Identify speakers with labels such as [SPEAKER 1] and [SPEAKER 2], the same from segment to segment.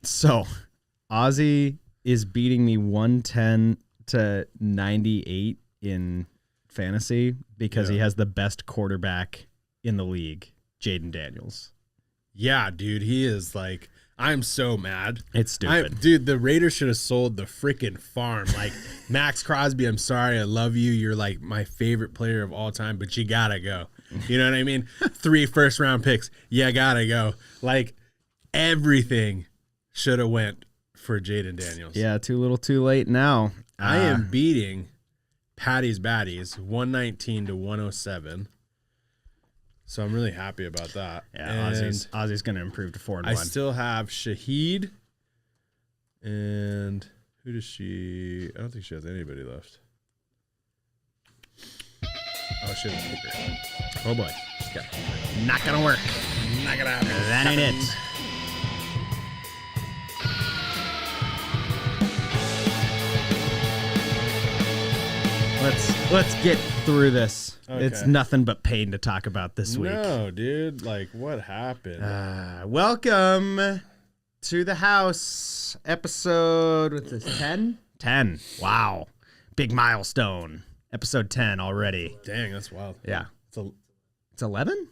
[SPEAKER 1] So, Ozzy is beating me 110 to 98 in fantasy because he has the best quarterback in the league, Jaden Daniels.
[SPEAKER 2] Yeah, dude, he is like, I'm so mad.
[SPEAKER 1] It's stupid.
[SPEAKER 2] Dude, the Raiders should have sold the freaking farm. Like, Max Crosby, I'm sorry, I love you. You're like my favorite player of all time, but you gotta go. You know what I mean? 3 first-round picks, you gotta go. Like, everything should have went for Jaden Daniels.
[SPEAKER 1] Yeah, too little too late now.
[SPEAKER 2] I am beating Patty's Baddies 119 to 107. So I'm really happy about that.
[SPEAKER 1] Yeah, Ozzy's going to improve to 4-1.
[SPEAKER 2] I still have Shaheed. And who does she? I don't think she has anybody left. Oh, she has a kicker.
[SPEAKER 1] Oh boy.
[SPEAKER 2] Yeah.
[SPEAKER 1] Not going to work.
[SPEAKER 2] Not gonna happen.
[SPEAKER 1] That ain't it. Let's get through this.
[SPEAKER 2] Okay.
[SPEAKER 1] It's nothing but pain to talk about this week.
[SPEAKER 2] No, dude. Like, what happened?
[SPEAKER 1] Welcome to the house episode. What's this? 10? 10. Wow. Big milestone. Episode 10 already.
[SPEAKER 2] Dang, that's wild.
[SPEAKER 1] Yeah. It's 11?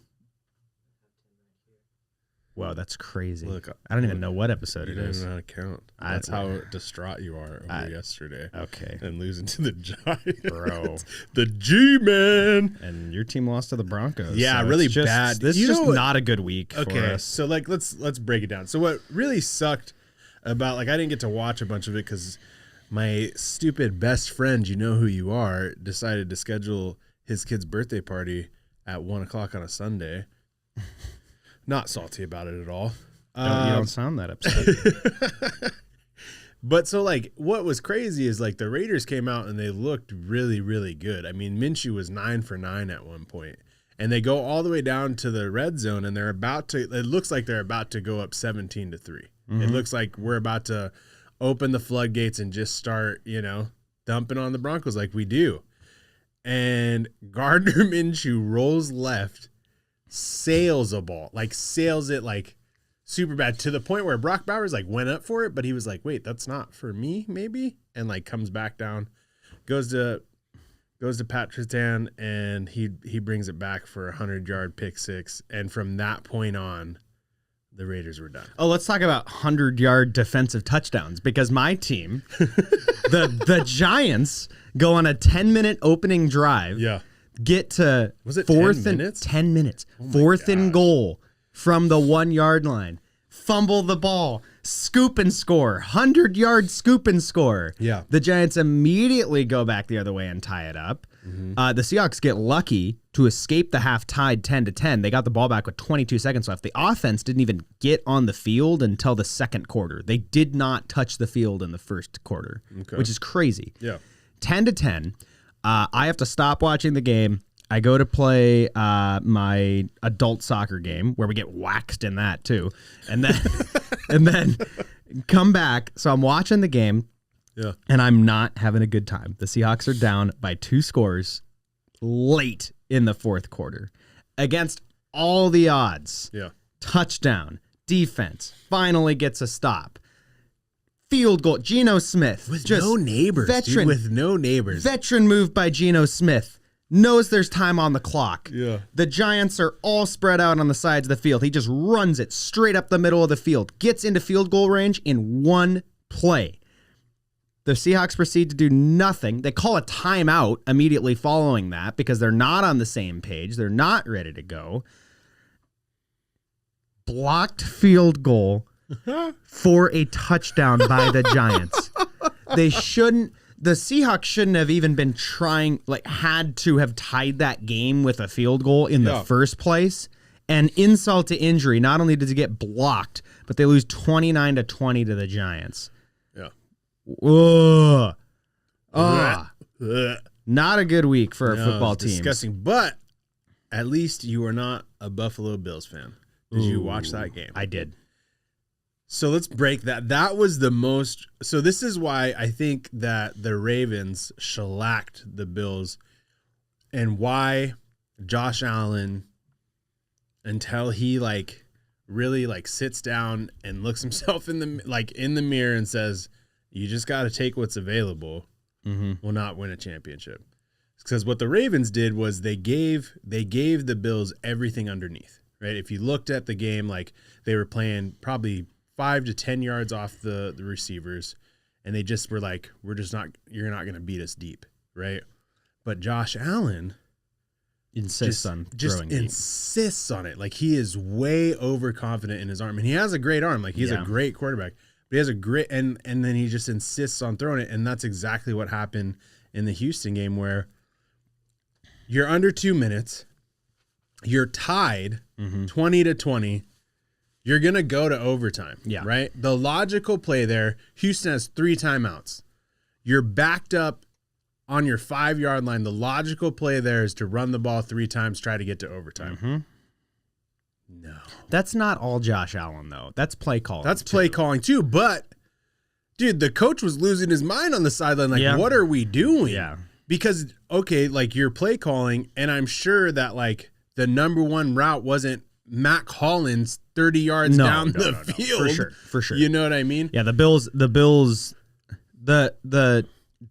[SPEAKER 1] Whoa, that's crazy.
[SPEAKER 2] Look,
[SPEAKER 1] I don't even know what episode
[SPEAKER 2] you
[SPEAKER 1] it
[SPEAKER 2] don't
[SPEAKER 1] is.
[SPEAKER 2] even know how to count. That's how distraught you are over yesterday.
[SPEAKER 1] Okay.
[SPEAKER 2] And losing to the Giants.
[SPEAKER 1] Bro.
[SPEAKER 2] The G-Man.
[SPEAKER 1] And your team lost to the Broncos.
[SPEAKER 2] Yeah,
[SPEAKER 1] so
[SPEAKER 2] really
[SPEAKER 1] it's just,
[SPEAKER 2] bad.
[SPEAKER 1] This is just not a good week for
[SPEAKER 2] Okay,
[SPEAKER 1] us.
[SPEAKER 2] so like let's break it down. So what really sucked about, like, I didn't get to watch a bunch of it because my stupid best friend, you know who you are, decided to schedule his kid's birthday party at 1:00 on a Sunday. Not salty about it at all.
[SPEAKER 1] You don't sound that upset.
[SPEAKER 2] But so, like, what was crazy is, like, the Raiders came out and they looked really, really good. I mean, Minshew was 9 for 9 at one point. And they go all the way down to the red zone, and they're about to, it looks like they're about to go up 17-3. It looks like we're about to open the floodgates and just start, dumping on the Broncos like we do. And Gardner Minshew rolls left, sails a ball, sails it super bad to the point where Brock Bowers went up for it, but he was like, wait, that's not for me, maybe, and comes back down, goes to Pat Surtain, and he brings it back for a 100-yard pick six, and from that point on, the Raiders were done.
[SPEAKER 1] Oh, let's talk about 100-yard defensive touchdowns, because my team, the Giants, go on a 10-minute opening drive.
[SPEAKER 2] Yeah.
[SPEAKER 1] Get to
[SPEAKER 2] was it
[SPEAKER 1] fourth
[SPEAKER 2] 10
[SPEAKER 1] and
[SPEAKER 2] minutes?
[SPEAKER 1] 10 minutes.
[SPEAKER 2] Oh
[SPEAKER 1] Fourth and goal from the 1-yard line. Fumble the ball. Scoop and score. 100-yard scoop and score.
[SPEAKER 2] Yeah.
[SPEAKER 1] The Giants immediately go back the other way and tie it up. The Seahawks get lucky to escape the half tied 10-10. They got the ball back with 22 seconds left. The offense didn't even get on the field until the second quarter. They did not touch the field in the first quarter, which is crazy.
[SPEAKER 2] Yeah.
[SPEAKER 1] 10-10. I have to stop watching the game. I go to play my adult soccer game where we get waxed in that too, and then come back. So I'm watching the game, and I'm not having a good time. The Seahawks are down by 2 scores late in the fourth quarter against all the odds.
[SPEAKER 2] Yeah.
[SPEAKER 1] Touchdown, defense finally gets a stop. Field goal, Geno Smith.
[SPEAKER 2] With no neighbors.
[SPEAKER 1] Veteran.
[SPEAKER 2] Dude, with no neighbors.
[SPEAKER 1] Veteran move by Geno Smith. Knows there's time on the clock.
[SPEAKER 2] Yeah.
[SPEAKER 1] The Giants are all spread out on the sides of the field. He just runs it straight up the middle of the field. Gets into field goal range in one play. The Seahawks proceed to do nothing. They call a timeout immediately following that because they're not on the same page. They're not ready to go. Blocked field goal for a touchdown by the Giants. The Seahawks shouldn't have even been trying, had to have tied that game with a field goal in the first place. And insult to injury, not only does it get blocked, but they lose 29-20 to the Giants.
[SPEAKER 2] Yeah.
[SPEAKER 1] Ugh. Not a good week for a football team.
[SPEAKER 2] Disgusting. But at least you are not a Buffalo Bills fan. Did you watch that game?
[SPEAKER 1] I did.
[SPEAKER 2] So let's break that. That was the most. So this is why I think that the Ravens shellacked the Bills, and why Josh Allen, until he really like sits down and looks himself in the mirror and says, "You just got to take what's available. Will not win a championship." Because what the Ravens did was they gave the Bills everything underneath, right? If you looked at the game, like they were playing probably 5 to 10 yards off the receivers, and they just were like, you're not going to beat us deep, right? But Josh Allen
[SPEAKER 1] insists on
[SPEAKER 2] it. Like he is way overconfident in his arm, and he has a great arm. Like he's a great quarterback, but he has a great and then he just insists on throwing it, and that's exactly what happened in the Houston game where you're under 2 minutes, you're tied 20-20. You're going to go to overtime, right? The logical play there, Houston has 3 timeouts. You're backed up on your 5-yard line. The logical play there is to run the ball 3 times, try to get to overtime. No.
[SPEAKER 1] That's not all Josh Allen, though. That's play calling.
[SPEAKER 2] That's play calling, too. But, dude, the coach was losing his mind on the sideline. Like, what are we doing?
[SPEAKER 1] Yeah. Because,
[SPEAKER 2] okay, like, you're play calling, and I'm sure that, like, the number one route wasn't Mac Hollins 30 yards down the field.
[SPEAKER 1] For sure.
[SPEAKER 2] You know what I mean?
[SPEAKER 1] Yeah, the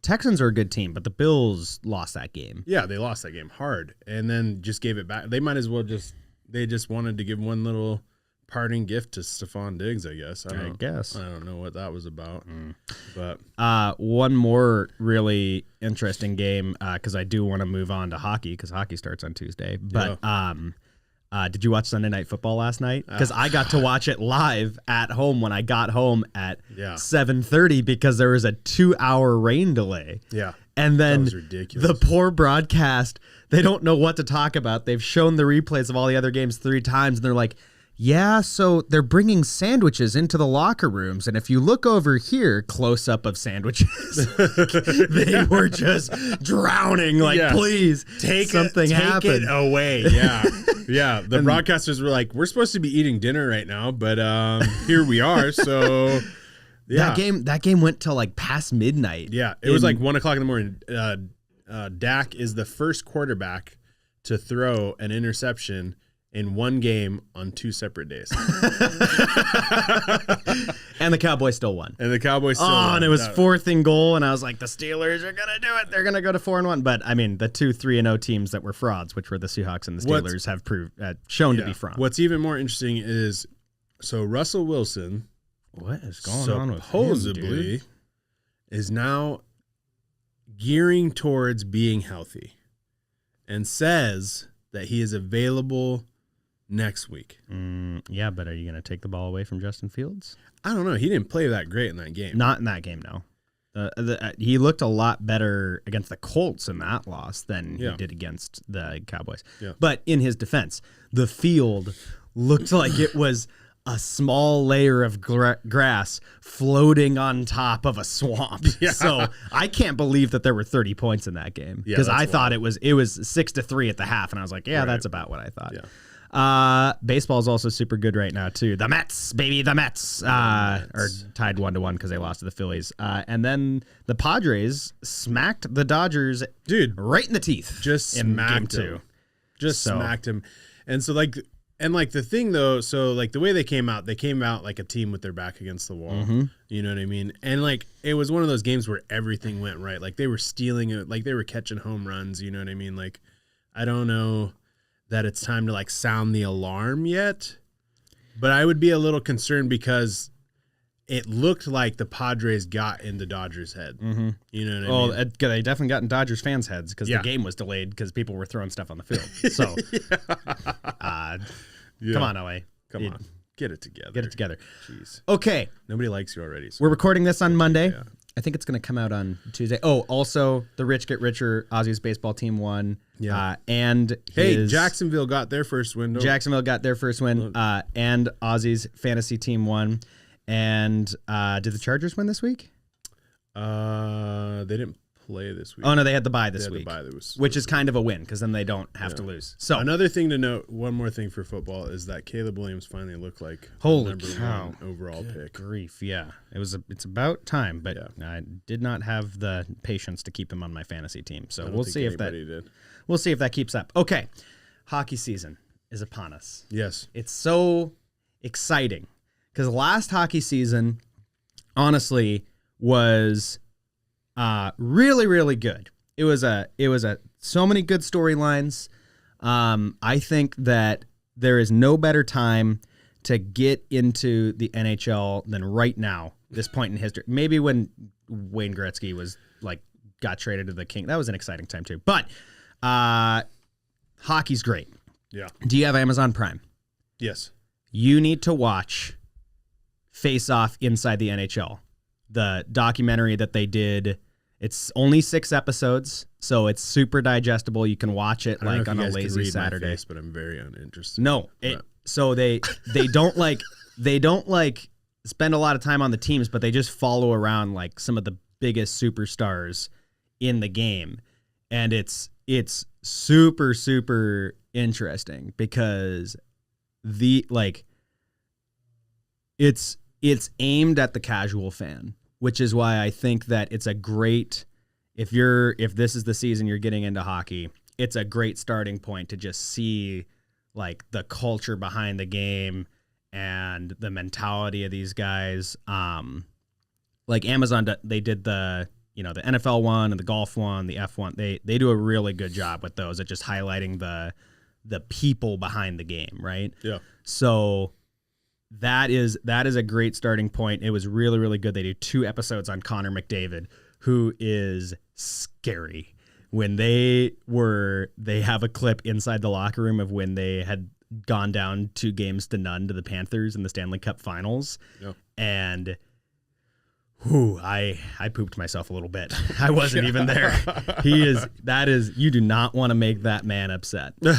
[SPEAKER 1] Texans are a good team, but the Bills lost that game.
[SPEAKER 2] Yeah, they lost that game hard and then just gave it back. They might as well they just wanted to give one little parting gift to Stephon Diggs, I guess. I don't know what that was about. But
[SPEAKER 1] one more really interesting game because I do want to move on to hockey because hockey starts on Tuesday. But did you watch Sunday Night Football last night? Because I got to watch it live at home when I got home at 7:30 because there was a 2-hour rain delay.
[SPEAKER 2] Yeah.
[SPEAKER 1] And then
[SPEAKER 2] that was ridiculous.
[SPEAKER 1] The poor broadcast, they don't know what to talk about. They've shown the replays of all the other games 3 times, and they're like, yeah, so they're bringing sandwiches into the locker rooms, and if you look over here, close-up of sandwiches, they were just drowning, like, please, take it
[SPEAKER 2] away. Yeah, yeah. The broadcasters were like, we're supposed to be eating dinner right now, but here we are, so... Yeah.
[SPEAKER 1] That game went till like past midnight.
[SPEAKER 2] Yeah, it was like 1:00 in the morning. Dak is the first quarterback to throw an interception in one game on 2 separate days.
[SPEAKER 1] And the Cowboys still won.
[SPEAKER 2] And it was
[SPEAKER 1] 4th and goal, and I was like, the Steelers are going to do it. They're going to go to 4-1. But, I mean, the 2 3-0 teams that were frauds, which were the Seahawks and the Steelers, have shown to be frauds.
[SPEAKER 2] What's even more interesting is, so Russell Wilson...
[SPEAKER 1] What is going on with him,
[SPEAKER 2] supposedly is now gearing towards being healthy and says that he is available next week.
[SPEAKER 1] Yeah, but are you going to take the ball away from Justin Fields?
[SPEAKER 2] I don't know. He didn't play that great in that game.
[SPEAKER 1] Not in that game, no. He looked a lot better against the Colts in that loss than he did against the Cowboys.
[SPEAKER 2] Yeah.
[SPEAKER 1] But in his defense, the field looked like it was a small layer of grass floating on top of a swamp. Yeah. So I can't believe that there were 30 points in that game because I thought it was 6-3 at the half, and I was like, that's about what I thought.
[SPEAKER 2] Yeah.
[SPEAKER 1] Baseball is also super good right now too. The Mets, baby, the Mets are tied 1-1 because they lost to the Phillies. And then the Padres smacked the Dodgers, right in the teeth.
[SPEAKER 2] Just smacked him. Smacked him. And so the thing though, so like the way they came out like a team with their back against the wall. Mm-hmm. You know what I mean? And like it was one of those games where everything went right. Like they were stealing it, like they were catching home runs. You know what I mean? Like I don't know that it's time to like sound the alarm yet, but I would be a little concerned because it looked like the Padres got in the Dodgers' head. Mm-hmm. You know what I mean?
[SPEAKER 1] They definitely got in Dodgers fans' heads because the game was delayed because people were throwing stuff on the field. So, come on, LA.
[SPEAKER 2] Come on. Get it together.
[SPEAKER 1] Get it together.
[SPEAKER 2] Jeez.
[SPEAKER 1] Okay.
[SPEAKER 2] Nobody likes you already. So
[SPEAKER 1] we're recording this on Monday. Yeah. I think it's going to come out on Tuesday. Oh, also, the Rich Get Richer Aussies baseball team won.
[SPEAKER 2] Yeah.
[SPEAKER 1] And
[SPEAKER 2] Jacksonville got their first win.
[SPEAKER 1] And Aussies fantasy team won. And did the Chargers win this week?
[SPEAKER 2] They didn't play this week.
[SPEAKER 1] Oh, no, they had the bye this week, which is kind of a win because then they don't have to lose. So
[SPEAKER 2] another thing to note, one more thing for football is that Caleb Williams finally looked like
[SPEAKER 1] holy
[SPEAKER 2] the
[SPEAKER 1] cow
[SPEAKER 2] #1 overall pick.
[SPEAKER 1] Grief, yeah, it's about time, but I did not have the patience to keep him on my fantasy team. So we'll see if that keeps up. Okay, hockey season is upon us.
[SPEAKER 2] Yes,
[SPEAKER 1] it's so exciting because last hockey season, honestly, was really, really good. It was so many good storylines. I think that there is no better time to get into the NHL than right now, this point in history. Maybe when Wayne Gretzky was got traded to the King. That was an exciting time too. But hockey's great.
[SPEAKER 2] Yeah.
[SPEAKER 1] Do you have Amazon Prime?
[SPEAKER 2] Yes.
[SPEAKER 1] You need to watch Face Off Inside the NHL, the documentary that they did. It's only 6 episodes, so it's super digestible. You can watch it on a lazy Saturday.
[SPEAKER 2] My face, but I'm very uninterested.
[SPEAKER 1] No, so they don't spend a lot of time on the teams, but they just follow around some of the biggest superstars in the game, and it's super, super interesting because it's aimed at the casual fan, which is why I think that it's a great, if this is the season you're getting into hockey, it's a great starting point to just see the culture behind the game and the mentality of these guys. Amazon, they did the NFL one and the golf one, the F1. They do a really good job with those at just highlighting the people behind the game, right?
[SPEAKER 2] Yeah.
[SPEAKER 1] So that is a great starting point. It was really, really good. They do 2 episodes on Connor McDavid, who is scary. When they have a clip inside the locker room of when they had gone down 2-0 to the Panthers in the Stanley Cup Finals. Yep. And I pooped myself a little bit. I wasn't even there. You do not want to make that man upset. Dude,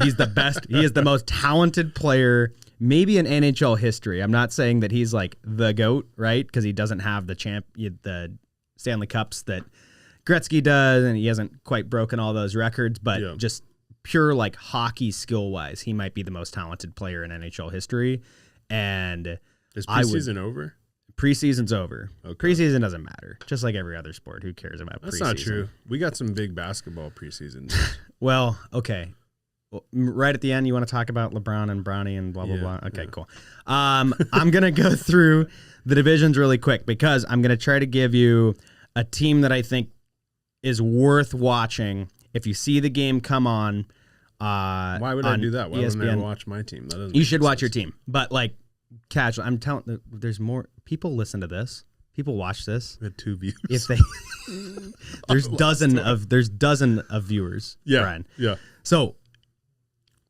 [SPEAKER 1] he's the best. He is the most talented player maybe in NHL history. I'm not saying that he's the GOAT, right? Because he doesn't have the Stanley Cups that Gretzky does, and he hasn't quite broken all those records, but just pure hockey skill wise, he might be the most talented player in NHL history. And
[SPEAKER 2] is preseason over?
[SPEAKER 1] Preseason's over. Okay. Preseason doesn't matter. Just like every other sport, who cares about
[SPEAKER 2] That's
[SPEAKER 1] preseason?
[SPEAKER 2] That's not true. We got some big basketball preseasons.
[SPEAKER 1] Well, okay. Well, right at the end, you want to talk about LeBron and Bronny and blah, blah, blah. Okay, cool. I'm going to go through the divisions really quick because I'm going to try to give you a team that I think is worth watching. If you see the game come on,
[SPEAKER 2] why would I do that? Why
[SPEAKER 1] ESPN,
[SPEAKER 2] wouldn't I watch my team? That doesn't.
[SPEAKER 1] You should watch your team, but casual. I'm telling. There's more people listen to this. People watch this.
[SPEAKER 2] We had 2 views.
[SPEAKER 1] If they there's dozen of viewers.
[SPEAKER 2] Yeah,
[SPEAKER 1] Bryan.
[SPEAKER 2] Yeah.
[SPEAKER 1] So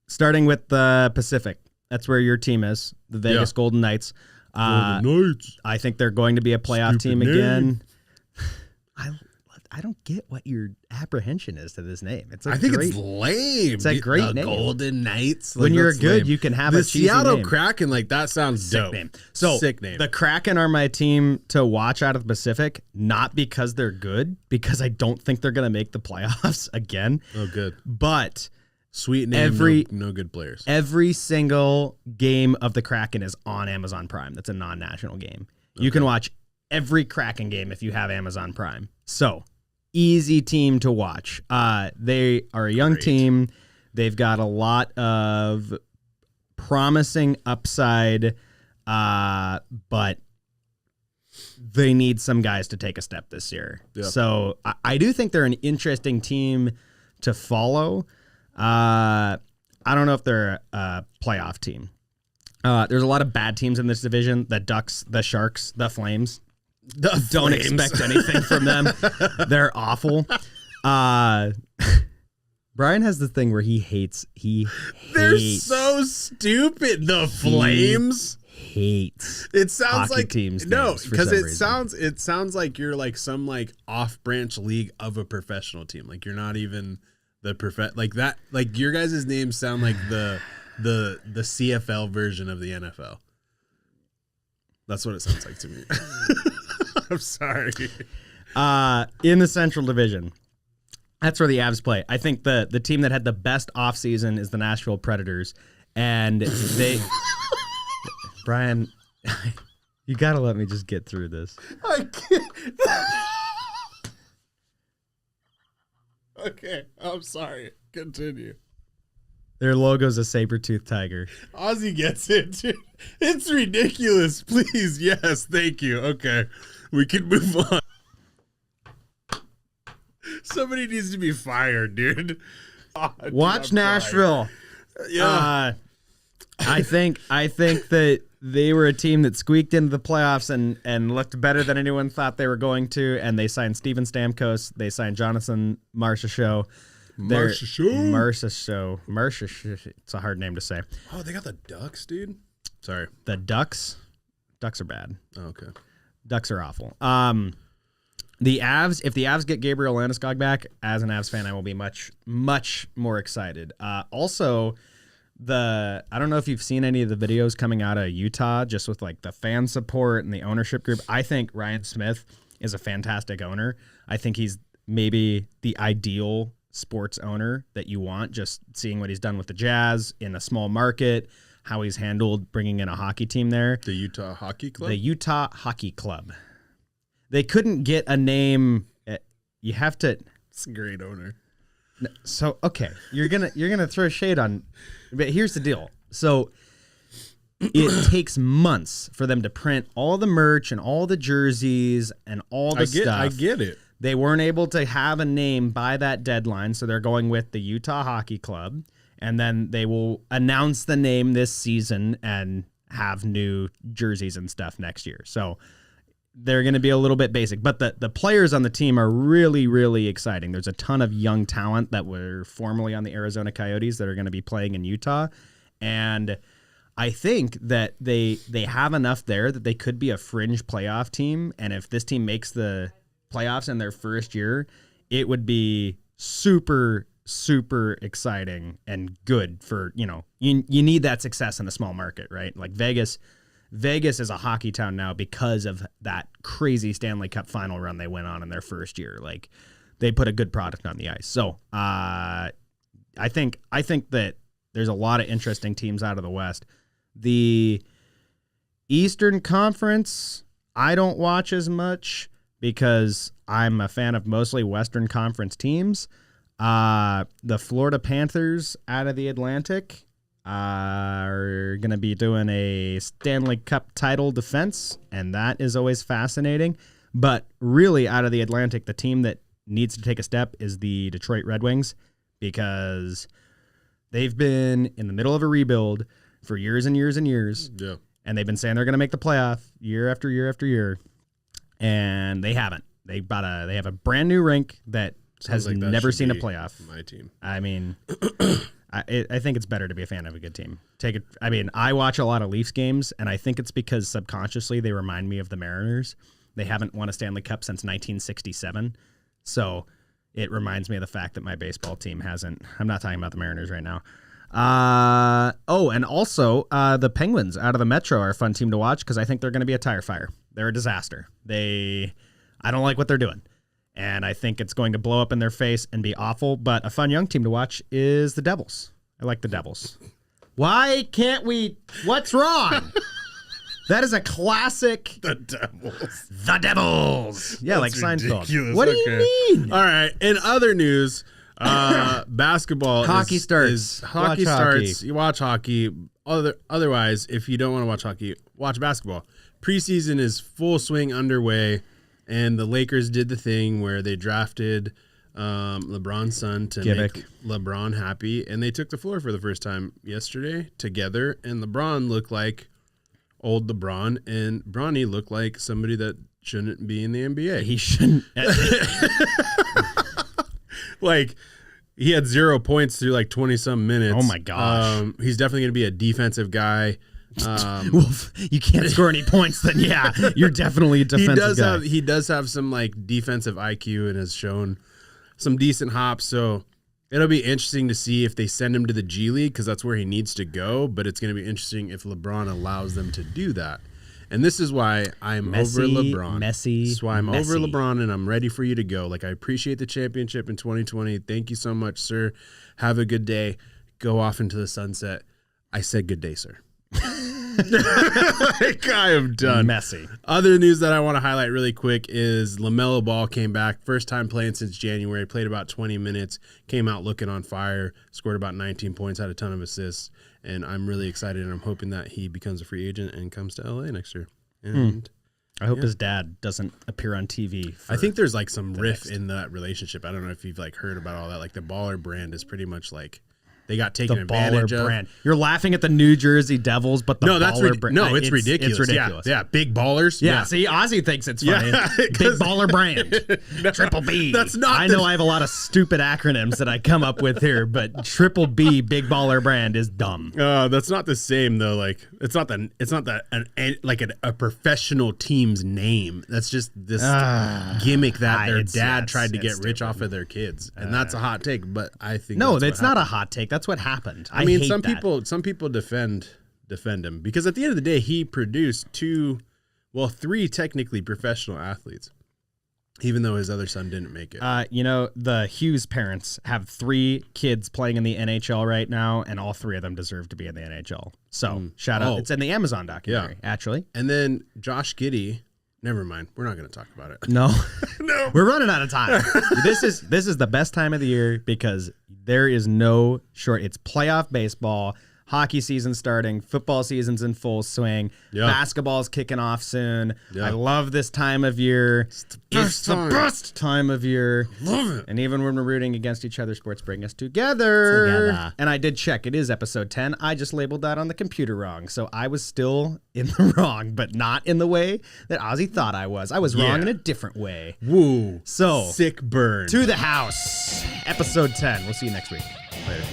[SPEAKER 1] starting with the Pacific, that's where your team is, the Vegas Golden Knights.
[SPEAKER 2] Golden Knights.
[SPEAKER 1] I think they're going to be a playoff team again. I don't get what your apprehension is to this name. It's
[SPEAKER 2] I think it's lame.
[SPEAKER 1] It's a great name.
[SPEAKER 2] Golden Knights.
[SPEAKER 1] When you're good, lame. You can have
[SPEAKER 2] the
[SPEAKER 1] a cheesy
[SPEAKER 2] Seattle
[SPEAKER 1] name.
[SPEAKER 2] Kraken. That sounds
[SPEAKER 1] sick
[SPEAKER 2] dope.
[SPEAKER 1] Name. So
[SPEAKER 2] sick name.
[SPEAKER 1] The Kraken are my team to watch out of the Pacific, not because they're good, because I don't think they're going to make the playoffs again.
[SPEAKER 2] Oh, good.
[SPEAKER 1] But
[SPEAKER 2] sweet name. No good players.
[SPEAKER 1] Every single game of the Kraken is on Amazon Prime. That's a non-national game. Okay. You can watch every Kraken game if you have Amazon Prime. So. Easy team to watch. They are a young team. They've got a lot of promising upside, but they need some guys to take a step this year. Yep. So I do think they're an interesting team to follow. I don't know if they're a playoff team. There's a lot of bad teams in this division. The Ducks, the Sharks, the Flames. Don't expect anything from them. They're awful. Bryan has the thing where he hates.
[SPEAKER 2] They're so stupid. The Flames
[SPEAKER 1] hates.
[SPEAKER 2] It sounds like
[SPEAKER 1] teams.
[SPEAKER 2] No, because it sounds like you're some off branch league of a professional team. You're not even the that. Your guys' names sound like the CFL version of the NFL. That's what it sounds like to me. I'm sorry.
[SPEAKER 1] In the Central Division, that's where the Avs play. I think the team that had the best offseason is the Nashville Predators. And they... Bryan, you got to let me just get through this.
[SPEAKER 2] I can't. Okay, I'm sorry. Continue.
[SPEAKER 1] Their logo's a saber-toothed tiger.
[SPEAKER 2] Ozzy gets it, dude. It's ridiculous. Please, yes, thank you. Okay, we can move on. Somebody needs to be fired, dude. Oh,
[SPEAKER 1] Watch Nashville.
[SPEAKER 2] Yeah.
[SPEAKER 1] I think that they were a team that squeaked into the playoffs and looked better than anyone thought they were going to. And they signed Steven Stamkos. They signed Jonathan Marchessault. Marchessault. It's a hard name to say.
[SPEAKER 2] Oh, they got the Ducks, dude. Sorry.
[SPEAKER 1] The Ducks. Ducks are bad.
[SPEAKER 2] Oh, okay.
[SPEAKER 1] Ducks are awful. The Avs, if the Avs get Gabriel Landeskog back, as an Avs fan, I will be much, much more excited. Also, I don't know if you've seen any of the videos coming out of Utah, just with like the fan support and the ownership group. I think Ryan Smith is a fantastic owner. I think he's maybe the ideal sports owner that you want, just seeing what he's done with the Jazz in a small market, how he's handled bringing in a hockey team there.
[SPEAKER 2] The Utah Hockey Club?
[SPEAKER 1] The Utah Hockey Club. They couldn't get a name. You have to.
[SPEAKER 2] It's a great owner.
[SPEAKER 1] So okay, you're gonna throw shade on, but here's the deal. So it takes months for them to print all the merch and all the jerseys and all the stuff.
[SPEAKER 2] I get it.
[SPEAKER 1] They weren't able to have a name by that deadline, so they're going with the Utah Hockey Club, and then they will announce the name this season and have new jerseys and stuff next year. So they're going to be a little bit basic, but the players on the team are really, really exciting. There's a ton of young talent that were formerly on the Arizona Coyotes that are going to be playing in Utah. And I think that they have enough there that they could be a fringe playoff team. And if this team makes the playoffs in their first year, it would be super, super exciting and good for, you need that success in a small market, right? Like Vegas is a hockey town now because of that crazy Stanley Cup final run they went on in their first year. Like they put a good product on the ice. So I think that there's a lot of interesting teams out of the West. The Eastern Conference, I don't watch as much because I'm a fan of mostly Western Conference teams. The Florida Panthers out of the Atlantic are going to be doing a Stanley Cup title defense, and that is always fascinating. But really, out of the Atlantic, the team that needs to take a step is the Detroit Red Wings, because they've been in the middle of a rebuild for years and years and years.
[SPEAKER 2] Yeah.
[SPEAKER 1] And they've been saying they're going to make the playoff year after year after year, and they haven't. They have a brand new rink that has never seen a playoff.
[SPEAKER 2] My team.
[SPEAKER 1] I mean, I think it's better to be a fan of a good team. I watch a lot of Leafs games, and I think it's because subconsciously they remind me of the Mariners. They haven't won a Stanley Cup since 1967, so it reminds me of the fact that my baseball team hasn't. I'm not talking about the Mariners right now. And also the Penguins out of the Metro are a fun team to watch because I think they're going to be a tire fire. They're a disaster. I don't like what they're doing, and I think it's going to blow up in their face and be awful. But a fun young team to watch is the Devils. I like the Devils. Why can't we? What's wrong? That is a classic.
[SPEAKER 2] The Devils.
[SPEAKER 1] The Devils. Yeah,
[SPEAKER 2] That's
[SPEAKER 1] like Seinfeld.
[SPEAKER 2] ridiculous.
[SPEAKER 1] What
[SPEAKER 2] Okay.
[SPEAKER 1] do you mean?
[SPEAKER 2] All right. In other news, basketball.
[SPEAKER 1] Hockey starts.
[SPEAKER 2] Hockey
[SPEAKER 1] Watch
[SPEAKER 2] starts.
[SPEAKER 1] hockey.
[SPEAKER 2] You watch hockey. Otherwise, if you don't want to watch hockey, watch basketball. Preseason is full swing underway, and the Lakers did the thing where they drafted LeBron's son to make LeBron happy, and they took the floor for the first time yesterday together, and LeBron looked like old LeBron, and Bronny looked like somebody that shouldn't be in the NBA.
[SPEAKER 1] He shouldn't.
[SPEAKER 2] Like, he had 0 points through like 20-some minutes.
[SPEAKER 1] Oh, my gosh.
[SPEAKER 2] He's definitely going to be a defensive guy.
[SPEAKER 1] Well, you can't score any points, then yeah, you're definitely a defensive guy.
[SPEAKER 2] He does have some like defensive IQ and has shown some decent hops. So it'll be interesting to see if they send him to the G League, because that's where he needs to go. But it's going to be interesting if LeBron allows them to do that. And this is why I'm over LeBron. That's why I'm over LeBron, and I'm ready for you to go. Like, I appreciate the championship in 2020. Thank you so much, sir. Have a good day. Go off into the sunset. I said good day, sir. Like, I am done.
[SPEAKER 1] Messy.
[SPEAKER 2] Other news that I want to highlight really quick is LaMelo Ball came back. First time playing since January. Played about 20 minutes. Came out looking on fire. Scored about 19 points. Had a ton of assists. And I'm really excited, and I'm hoping that he becomes a free agent and comes to LA next year. And
[SPEAKER 1] I hope his dad doesn't appear on TV.
[SPEAKER 2] I think there's like some riff in that relationship. I don't know if you've like heard about all that. Like the Baller brand is pretty much like they got taken advantage of.
[SPEAKER 1] Brand. You're laughing at the New Jersey Devils, but the Baller brand.
[SPEAKER 2] No, it's ridiculous.
[SPEAKER 1] It's ridiculous.
[SPEAKER 2] Yeah, big ballers.
[SPEAKER 1] Yeah, see, Ozzy thinks it's funny. Big Baller brand.
[SPEAKER 2] No,
[SPEAKER 1] Triple B.
[SPEAKER 2] That's not.
[SPEAKER 1] I know I have a lot of stupid acronyms that I come up with here, but Triple B, Big Baller brand, is dumb.
[SPEAKER 2] That's not the same though. Like it's not a professional team's name. That's just this gimmick that their dad tried to get rich off of their kids, and that's a hot take. But I think
[SPEAKER 1] that's not a hot take. That's what happened.
[SPEAKER 2] I mean,
[SPEAKER 1] hate
[SPEAKER 2] some
[SPEAKER 1] that.
[SPEAKER 2] people defend him because at the end of the day, he produced three technically professional athletes, even though his other son didn't make it.
[SPEAKER 1] The Hughes parents have 3 kids playing in the NHL right now, and all 3 of them deserve to be in the NHL. So shout out. It's in the Amazon documentary, actually.
[SPEAKER 2] And then Josh Giddey. Never mind. We're not going to talk about it.
[SPEAKER 1] No,
[SPEAKER 2] no,
[SPEAKER 1] we're running out of time. This is the best time of the year because there is no short. It's playoff baseball, hockey season starting, football season's in full swing, basketball's kicking off soon. I love this time of year. It's the best time of year.
[SPEAKER 2] Love it.
[SPEAKER 1] And even when we're rooting against each other, sports bring us together. And I did check. It is episode 10. I just labeled that on the computer wrong. So I was still in the wrong, but not in the way that Ozzy thought I was. I was wrong in a different way.
[SPEAKER 2] Woo.
[SPEAKER 1] So
[SPEAKER 2] sick burn.
[SPEAKER 1] To the house. Episode 10. We'll see you next week.
[SPEAKER 2] Later.